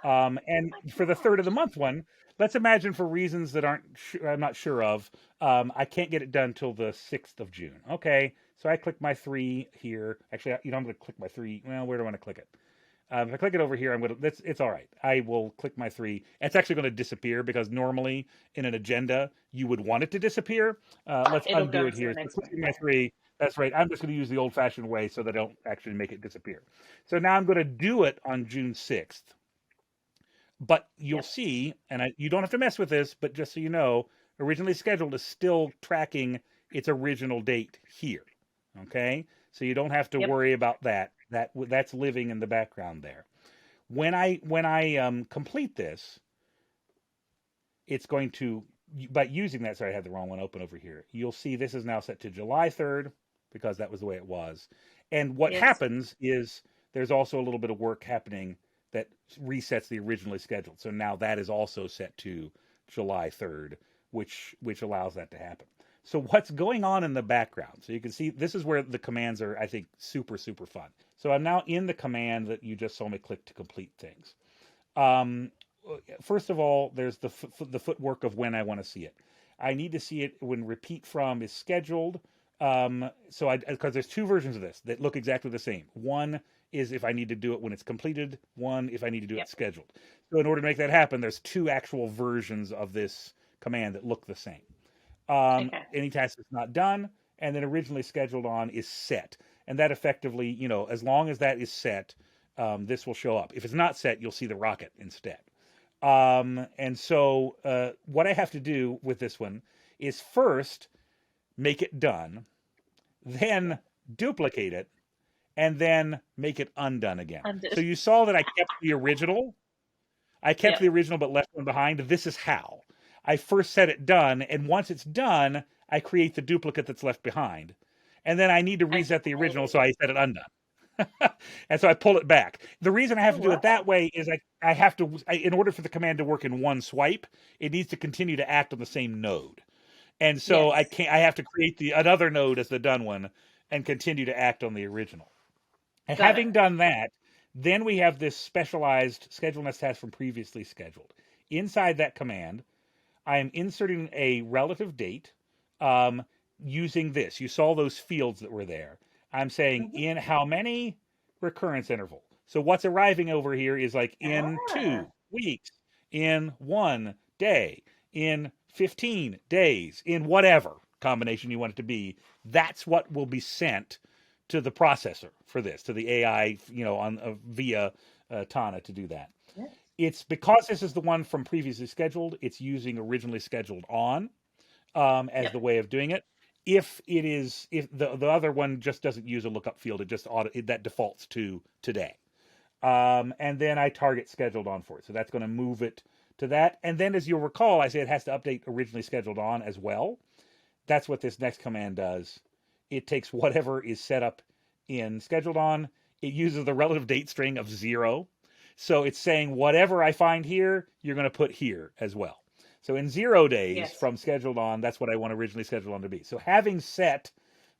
[SPEAKER 1] Oh
[SPEAKER 2] And
[SPEAKER 1] my
[SPEAKER 2] for the third of the
[SPEAKER 1] gosh.
[SPEAKER 2] month one, let's imagine for reasons that I'm not sure of, I can't get it done till the 6th of June. Okay, so I click my 3 here. Actually, I'm going to click my 3. Well, where do I want to click it? If I click it over here, it's all right. I will click my 3. It's actually going to disappear because normally in an agenda you would want it to disappear. Let's
[SPEAKER 1] It'll
[SPEAKER 2] undo
[SPEAKER 1] go
[SPEAKER 2] it
[SPEAKER 1] to the
[SPEAKER 2] here. So
[SPEAKER 1] next one.
[SPEAKER 2] clicking my 3. That's right. I'm just going to use the old-fashioned way so that I don't actually make it disappear. So now I'm going to do it on June 6th. But you'll
[SPEAKER 1] Yep.
[SPEAKER 2] see, and you don't have to mess with this, but just so you know, originally scheduled is still tracking its original date here. Okay, so you don't have to
[SPEAKER 1] Yep.
[SPEAKER 2] worry about that. That's living in the background there. When I complete this, it's going to, by using that. Sorry, I had the wrong one open over here. You'll see this is now set to July 3rd because that was the way it was. And what
[SPEAKER 1] Yes.
[SPEAKER 2] happens is there's also a little bit of work happening that resets the originally scheduled. So now that is also set to July 3rd, which allows that to happen. So what's going on in the background? So you can see this is where the commands are, I think, super, super fun. So I'm now in the command that you just saw me click to complete things. Um, First of all, there's the footwork of when I want to see it. I need to see it when repeat from is scheduled. So because there's 2 versions of this that look exactly the same. One is if I need to do it when it's completed. One if I need to do it
[SPEAKER 1] Yep.
[SPEAKER 2] scheduled. So in order to make that happen, there's 2 actual versions of this command that look the same.
[SPEAKER 1] Okay.
[SPEAKER 2] Any task that's not done, and then originally scheduled on is set, and that effectively, as long as that is set, this will show up. If it's not set, you'll see the rocket instead. And so what I have to do with this one is first make it done, then duplicate it, and then make it undone again. So
[SPEAKER 1] Undid.
[SPEAKER 2] you saw that I kept the original. I kept
[SPEAKER 1] Yep.
[SPEAKER 2] the original but left one behind. This is how. I first set it done, and once it's done, I create the duplicate that's left behind. And then I need to reset the original, so
[SPEAKER 1] Okay.
[SPEAKER 2] I set it undone. And so I pull it back. The reason I have
[SPEAKER 1] Oh,
[SPEAKER 2] to do it
[SPEAKER 1] wow.
[SPEAKER 2] that way is I have to, in order for the command to work in one swipe, it needs to continue to act on the same node. And so
[SPEAKER 1] Yes.
[SPEAKER 2] I have to create another node as the done one and continue to act on the original. And
[SPEAKER 1] Got it.
[SPEAKER 2] having done that, then we have this specialized schedule next task from previously scheduled. Inside that command, I am inserting a relative date um, using this. You saw those fields that were there. I'm saying
[SPEAKER 1] Hmm.
[SPEAKER 2] in how many recurrence interval. So what's arriving over here is like in
[SPEAKER 1] Ah.
[SPEAKER 2] 2 weeks, in 1 day, in 15 days, in whatever combination you want it to be. That's what will be sent to the processor for this, to the AI, on via Tana to do that.
[SPEAKER 1] Yes.
[SPEAKER 2] It's because this is the one from previously scheduled. It's using originally scheduled on as
[SPEAKER 1] Yep.
[SPEAKER 2] the way of doing it. If the other one just doesn't use a lookup field, it just that defaults to today. And then I target scheduled on for it. So that's going to move it to that. And then as you'll recall, I say it has to update originally scheduled on as well. That's what this next command does. It takes whatever is set up in scheduled on. It uses the relative date string of 0. So it's saying whatever I find here, you're going to put here as well. So in 0 days
[SPEAKER 1] Yes.
[SPEAKER 2] from scheduled on, that's what I want originally scheduled on to be. So having set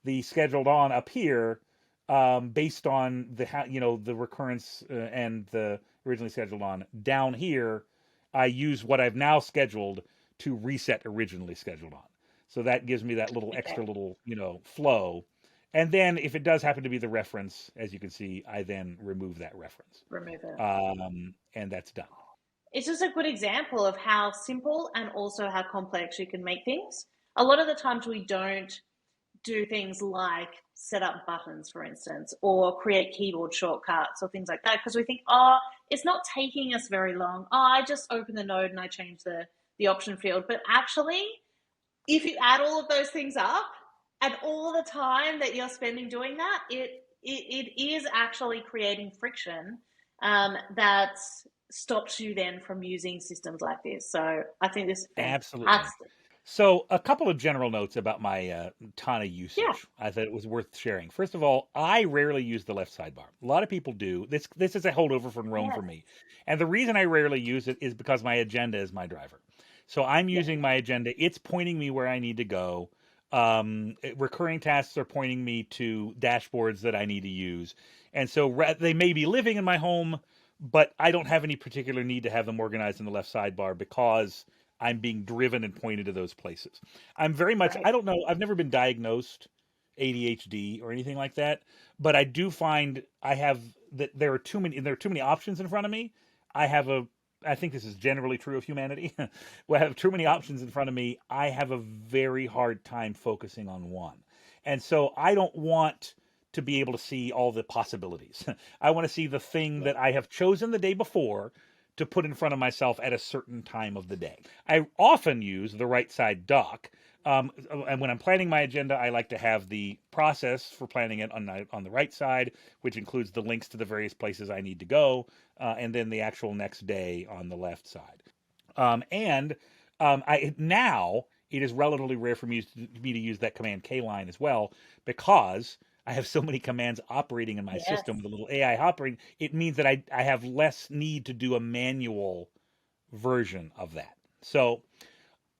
[SPEAKER 2] the scheduled on up here, based on the recurrence and the originally scheduled on down here, I use what I've now scheduled to reset originally scheduled on. So that gives me that little
[SPEAKER 1] Okay.
[SPEAKER 2] extra little, flow. And then if it does happen to be the reference, as you can see, I then remove that reference.
[SPEAKER 1] Remove it.
[SPEAKER 2] And that's done.
[SPEAKER 1] It's just a good example of how simple and also how complex you can make things. A lot of the times we don't do things like set up buttons, for instance, or create keyboard shortcuts or things like that because we think, oh, it's not taking us very long. Oh, I just open the node and I change the option field. But actually, if you add all of those things up and all the time that you're spending doing that, it is actually creating friction that stops you then from using systems like this. So I think this is
[SPEAKER 2] Absolutely.
[SPEAKER 1] fantastic.
[SPEAKER 2] So, a couple of general notes about my Tana
[SPEAKER 1] Yeah.
[SPEAKER 2] usage. I thought it was worth sharing. First of all, I rarely use the left sidebar. A lot of people do. This is a holdover from Rome
[SPEAKER 1] Yeah.
[SPEAKER 2] for me, and the reason I rarely use it is because my agenda is my driver. So I'm
[SPEAKER 1] Yeah.
[SPEAKER 2] using my agenda. It's pointing me where I need to go. Recurring tasks are pointing me to dashboards that I need to use, and so they may be living in my home, but I don't have any particular need to have them organized in the left sidebar because I'm being driven and pointed to those places. I'm very much,
[SPEAKER 1] Great.
[SPEAKER 2] I don't know, I've never been diagnosed ADHD or anything like that, but I do find I have that there are too many options in front of me. I have a I think this is generally true of humanity. When I have too many options in front of me, I have a very hard time focusing on one. And so I don't want to be able to see all the possibilities. I want to see the thing
[SPEAKER 1] Yeah.
[SPEAKER 2] that I have chosen the day before to put in front of myself at a certain time of the day. I often use the right side dock. And when I'm planning my agenda, I like to have the process for planning it on the right side, which includes the links to the various places I need to go, and then the actual next day on the left side. And I now it is relatively rare for me to use that command K line as well because I have so many commands operating in my system
[SPEAKER 1] Yes.
[SPEAKER 2] with a little AI operating. It means that I have less need to do a manual version of that. So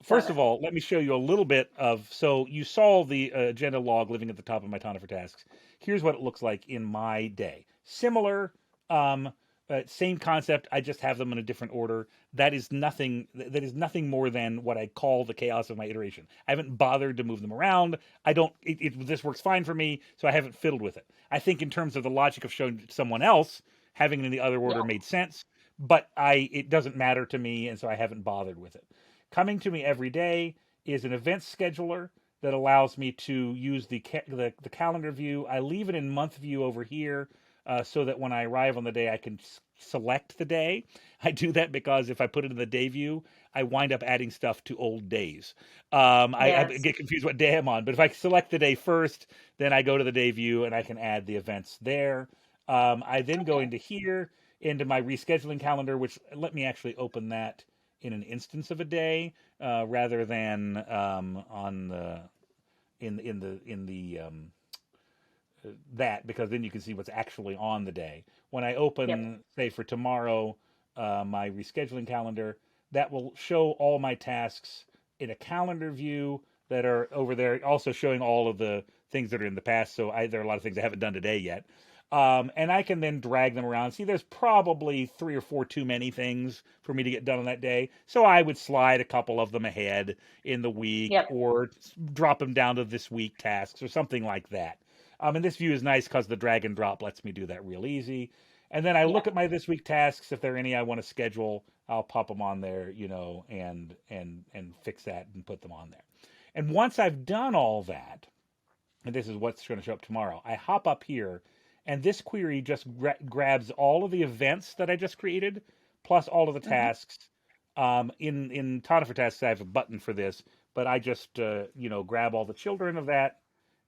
[SPEAKER 1] Got
[SPEAKER 2] first
[SPEAKER 1] it.
[SPEAKER 2] of all, let me show you a little bit of. So you saw the agenda log living at the top of my Tana for tasks. Here's what it looks like in my day. Similar, um, same concept. I just have them in a different order. That is nothing. That is nothing more than what I call the chaos of my iteration. I haven't bothered to move them around. I don't. This works fine for me, so I haven't fiddled with it. I think in terms of the logic of showing someone else having it in the other order
[SPEAKER 1] Yeah.
[SPEAKER 2] made sense, but it doesn't matter to me, and so I haven't bothered with it. Coming to me every day is an event scheduler that allows me to use the calendar view. I leave it in month view over here so that when I arrive on the day, I can select the day. I do that because if I put it in the day view, I wind up adding stuff to old days. I
[SPEAKER 1] Yes.
[SPEAKER 2] get confused what day I'm on, but if I select the day first, then I go to the day view and I can add the events there. I then go
[SPEAKER 1] Okay.
[SPEAKER 2] into here into my rescheduling calendar, which let me actually open that in an instance of a day rather than on the in the that because then you can see what's actually on the day. When I
[SPEAKER 1] Yep.
[SPEAKER 2] open, say for tomorrow, my rescheduling calendar, that will show all my tasks in a calendar view that are over there, also showing all of the things that are in the past. So there are a lot of things I haven't done today yet. And I can then drag them around. See, there's probably three or four too many things for me to get done on that day. So I would slide a couple of them ahead in the week
[SPEAKER 1] Yep.
[SPEAKER 2] or drop them down to this week tasks or something like that. And this view is nice because the drag and drop lets me do that real easy. And then I
[SPEAKER 1] Yeah.
[SPEAKER 2] look at my this week tasks. If there are any I want to schedule, I'll pop them on there, and fix that and put them on there. And once I've done all that, and this is what's going to show up tomorrow, I hop up here, and this query just grabs all of the events that I just created, plus all of the
[SPEAKER 1] Hmm.
[SPEAKER 2] tasks. In Tana for Tasks, I have a button for this, but I just grab all the children of that,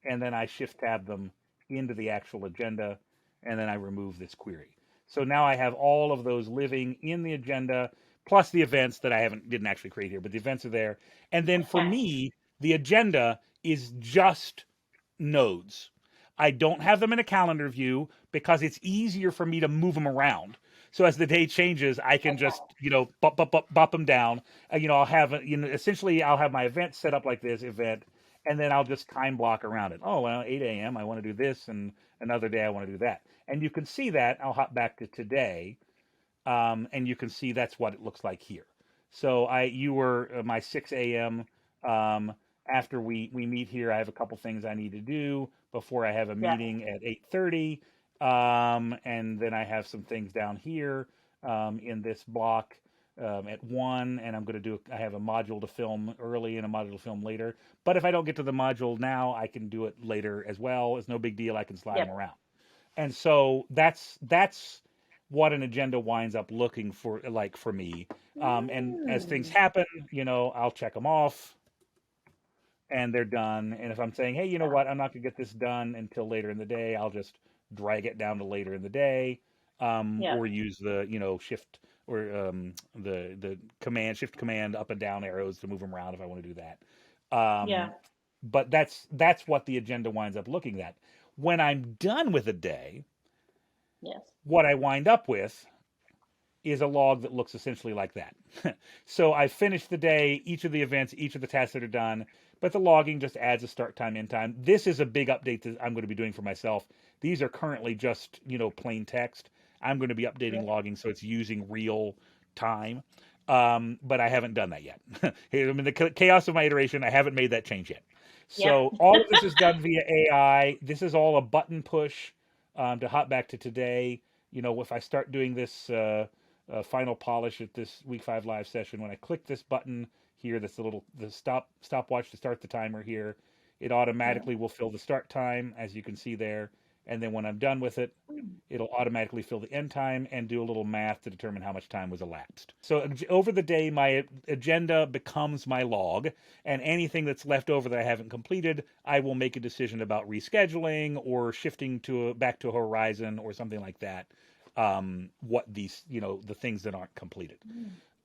[SPEAKER 2] and then I shift tab them into the actual agenda, and then I remove this query. So now I have all of those living in the agenda, plus the events that I didn't actually create here, but the events are there. And then for
[SPEAKER 1] Okay.
[SPEAKER 2] me, the agenda is just nodes. I don't have them in a calendar view because it's easier for me to move them around. So as the day changes, I can
[SPEAKER 1] Okay.
[SPEAKER 2] just bop them down. I'll have essentially I'll have my event set up like this event, and then I'll just time block around it. Oh well, 8 a.m. I want to do this, and another day I want to do that. And you can see that. I'll hop back to today, and you can see that's what it looks like here. So you were my 6 a.m. Um, after we meet here, I have a couple things I need to do before I have a
[SPEAKER 1] Yeah.
[SPEAKER 2] meeting at 8:30, and then I have some things down here in this block at 1, and I have a module to film early and a module to film later. But if I don't get to the module now, I can do it later as well. It's no big deal. I can slide them
[SPEAKER 1] Yep.
[SPEAKER 2] around. And so that's what an agenda winds up looking for like for me. And as things
[SPEAKER 1] Mm.
[SPEAKER 2] happen, I'll check them off and they're done. And if I'm saying, hey, you know
[SPEAKER 1] Yeah.
[SPEAKER 2] what, I'm not gonna get this done until later in the day, I'll just drag it down to later in the day,
[SPEAKER 1] Yep.
[SPEAKER 2] or use the shift or the command shift command up and down arrows to move them around if I want to do that.
[SPEAKER 1] Yeah.
[SPEAKER 2] Um, but that's what the agenda winds up looking at. When I'm done with a day,
[SPEAKER 1] Yes.
[SPEAKER 2] what I wind up with is a log that looks essentially like that. So I finished the day, each of the events, each of the tasks that are done, but the logging just adds a start time, end time. This is a big update that I'm going to be doing for myself. These are currently just, plain text. I'm going to be updating
[SPEAKER 1] Yep.
[SPEAKER 2] logging so it's using real time. But I haven't done that yet. I mean, the chaos of my iteration, I haven't made that change yet.
[SPEAKER 1] Yep.
[SPEAKER 2] So all of this is done via AI. This is all a button push to hop back to today. If I start doing this final polish at this week 5 live session, when I click this button here, that's the stopwatch to start the timer here, it
[SPEAKER 1] Yeah.
[SPEAKER 2] automatically will fill the start time, as you can see there. And then when I'm done with it,
[SPEAKER 1] Mm.
[SPEAKER 2] it'll automatically fill the end time and do a little math to determine how much time was elapsed. So over the day, my agenda becomes my log, and anything that's left over that I haven't completed, I will make a decision about rescheduling or shifting back to a horizon or something like that. What these, the things that aren't completed.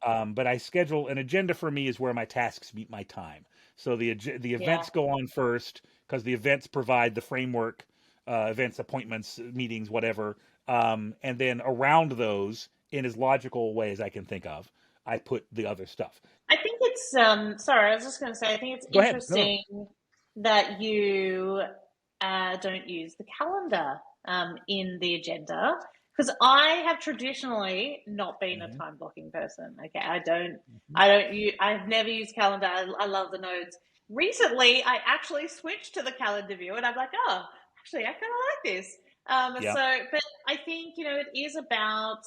[SPEAKER 1] Mm.
[SPEAKER 2] But I schedule an agenda for me is where my tasks meet my time. So the
[SPEAKER 1] Yeah.
[SPEAKER 2] events go on first because the events provide the framework, events, appointments, meetings, whatever. And then around those, in as logical a way as I can think of, I put the other stuff.
[SPEAKER 1] I think it's sorry, I was just going to say I think it's
[SPEAKER 2] Go ahead. No, no.
[SPEAKER 1] interesting that you don't use the calendar in the agenda because I have traditionally not been a
[SPEAKER 2] Hmm.
[SPEAKER 1] time blocking person. Okay,
[SPEAKER 2] Hmm.
[SPEAKER 1] I've never used calendar. I love the nodes. Recently, I actually switched to the calendar view, and I'm like, oh, actually, I kind of like this.
[SPEAKER 2] Yeah.
[SPEAKER 1] But I think it is about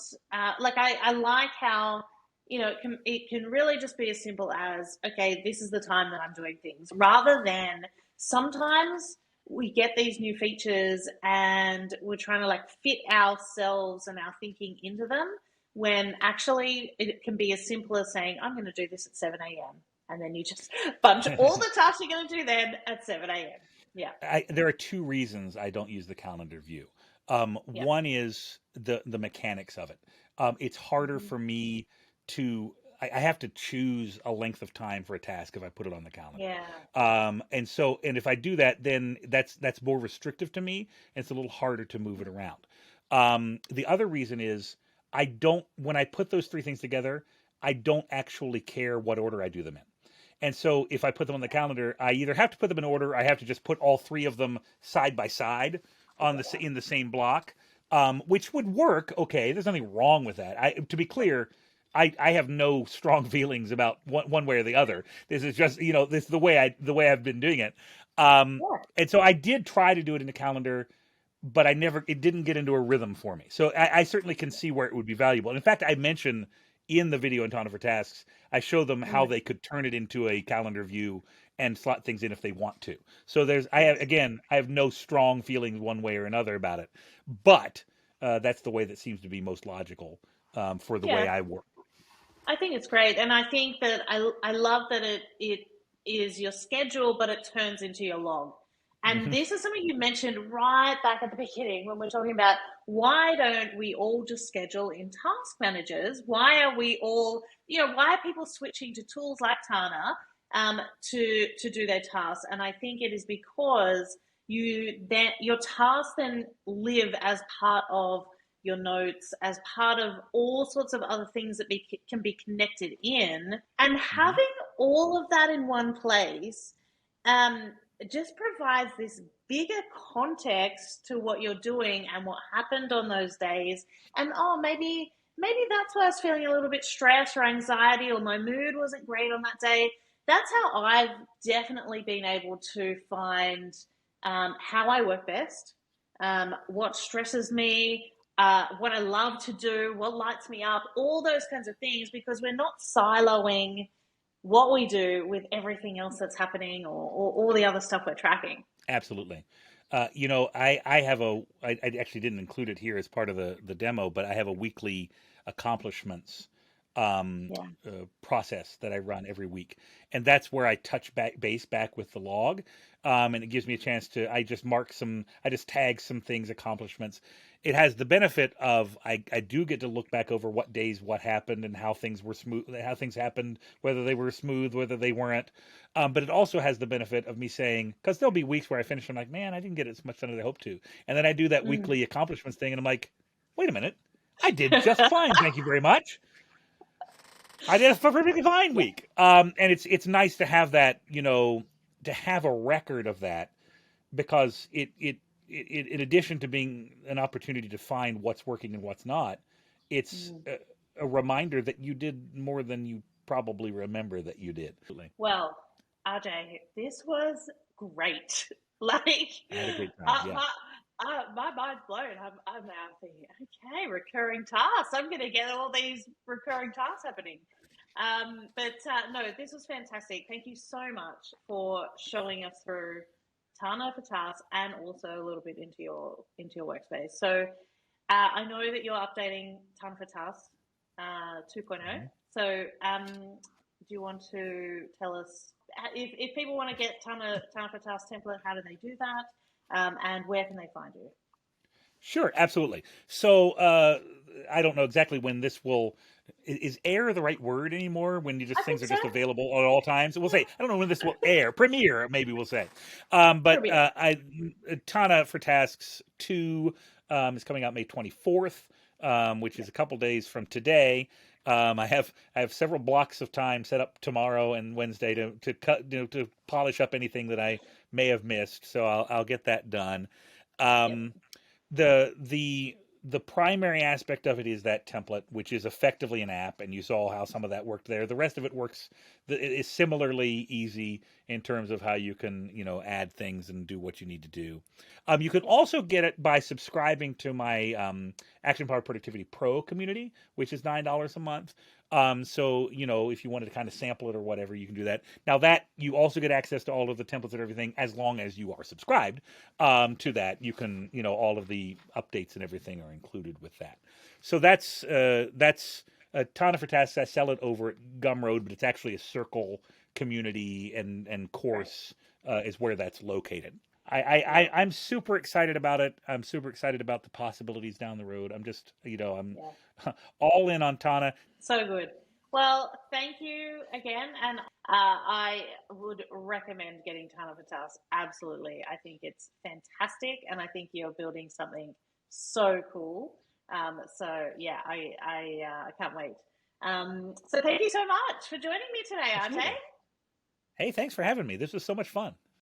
[SPEAKER 1] like I like how it can really just be as simple as, okay, this is the time that I'm doing things, rather than sometimes we get these new features and we're trying to like fit ourselves and our thinking into them, when actually it can be as simple as saying, I'm going to do this at 7 a.m. And then you just bunch all the tasks you're going to do then at 7 a.m. Yeah.
[SPEAKER 2] There are two reasons I don't use the calendar view.
[SPEAKER 1] Yeah.
[SPEAKER 2] One is the mechanics of it. It's harder
[SPEAKER 1] Mm-hmm.
[SPEAKER 2] for me to. I have to choose a length of time for a task if I put it on the calendar.
[SPEAKER 1] Yeah.
[SPEAKER 2] And if I do that, then that's more restrictive to me, and it's a little harder to move it around. The other reason is I don't. When I put those three things together, I don't actually care what order I do them in. And so if I put them on the calendar, I either have to put them in order, or I have to just put all three of them side by side
[SPEAKER 1] Together.
[SPEAKER 2] in the same block, which would work. Okay, there's nothing wrong with that. To be clear, I have no strong feelings about one way or the other. This is just this is the way I've been doing it.
[SPEAKER 1] Yeah.
[SPEAKER 2] And so I did try to do it in the calendar, but it didn't get into a rhythm for me. So I certainly can see where it would be valuable. And in fact, I mention in the video in Tana for Tasks, I show them how
[SPEAKER 1] Mm.
[SPEAKER 2] they could turn it into a calendar view and slot things in if they want to. So
[SPEAKER 1] Yes.
[SPEAKER 2] I have no strong feelings one way or another about it, but that's the way that seems to be most logical for the way
[SPEAKER 1] Yeah.
[SPEAKER 2] I work.
[SPEAKER 1] I think it's great, and I think that I love that it is your schedule, but it turns into your log. And
[SPEAKER 2] Hmm.
[SPEAKER 1] this is something you mentioned right back at the beginning when we're talking about why don't we all just schedule in task managers? Why are we all, why are people switching to tools like Tana to do their tasks? And I think it is because your tasks then live as part of your notes, as part of all sorts of other things that can be connected in. And
[SPEAKER 2] Hmm.
[SPEAKER 1] having all of that in one place um, just provides this bigger context to what you're doing and what happened on those days. And oh, maybe that's why I was feeling a little bit stressed or anxiety, or my mood wasn't great on that day. That's how I've definitely been able to find how I work best, what stresses me, what I love to do, what lights me up, all those kinds of things, because we're not siloing what we do with everything else that's happening, or all the other stuff we're tracking.
[SPEAKER 2] Absolutely. I actually didn't include it here as part of the demo, but I have a weekly accomplishments
[SPEAKER 1] Yeah.
[SPEAKER 2] process that I run every week, and that's where I touch base back with the log, and it gives me a chance to. I just tag some things, accomplishments. It has the benefit of I do get to look back over what days what happened and how things were smooth, how things happened, whether they were smooth, whether they weren't. But it also has the benefit of me saying, because there'll be weeks where I finish, I'm like, man, I didn't get as much done as I hoped to, and then I do that
[SPEAKER 1] Mm.
[SPEAKER 2] weekly accomplishments thing, and I'm like, wait a minute, I did just fine, thank you very much. I did a perfectly fine
[SPEAKER 1] Yeah.
[SPEAKER 2] week. And it's nice to have that, to have a record of that, because it in addition to being an opportunity to find what's working and what's not, it's
[SPEAKER 1] Mm.
[SPEAKER 2] a reminder that you did more than you probably remember that you did.
[SPEAKER 1] Well, RJ, this was great. Like,
[SPEAKER 2] I had a great time.
[SPEAKER 1] uh,
[SPEAKER 2] Yeah.
[SPEAKER 1] my my mind's blown. I'm now thinking, okay, recurring tasks. I'm going to get all these recurring tasks happening. But no, this was fantastic. Thank you so much for showing us through Tana for tasks and also a little bit into your workspace. So I know that you're updating Tana for tasks 2.0.
[SPEAKER 2] Mhm.
[SPEAKER 1] So do you want to tell us if people want to get Tana for tasks template, how do they do that? And where can they find you?
[SPEAKER 2] Sure, absolutely. So I don't know exactly when this will. Is air the right word anymore? When you just
[SPEAKER 1] I
[SPEAKER 2] things
[SPEAKER 1] think
[SPEAKER 2] are
[SPEAKER 1] so.
[SPEAKER 2] just available at all times? We'll say
[SPEAKER 1] Yeah,
[SPEAKER 2] I don't know when this will air. Premiere, maybe we'll say. But
[SPEAKER 1] premiere.
[SPEAKER 2] Tana for Tasks 2 is coming out May 24th, which is a couple days from today. I have several blocks of time set up tomorrow and Wednesday to cut to polish up anything that I may have missed. So I'll get that done.
[SPEAKER 1] Yep.
[SPEAKER 2] Um, the primary aspect of it is that template, which is effectively an app, and you saw how some of that worked there. The rest of it works is similarly easy in terms of how you can add things and do what you need to do. You can
[SPEAKER 1] Yep.
[SPEAKER 2] also get it by subscribing to my Action Powered Productivity Pro community, which is $9 a month. So if you wanted to kind of sample it or whatever, you can do that. Now that you also get access to all of the templates and everything as long as you are subscribed to that. You can, all of the updates and everything are included with that. So that's a ton of for tasks. I sell it over at Gumroad, but it's actually a Circle community and
[SPEAKER 1] Great.
[SPEAKER 2] course is where that's located.
[SPEAKER 1] Yeah.
[SPEAKER 2] I'm super excited about it. I'm super excited about the possibilities down the road. I'm just, I'm
[SPEAKER 1] Yeah.
[SPEAKER 2] all in on Tana.
[SPEAKER 1] So good. Well, thank you again. And I would recommend getting Ton of a Task. Absolutely. I think it's fantastic. And I think you're building something so cool. So, yeah, I can't wait. So, thank you so much for joining me today, RJ.
[SPEAKER 2] Absolutely. Hey, thanks for having me. This was so much fun.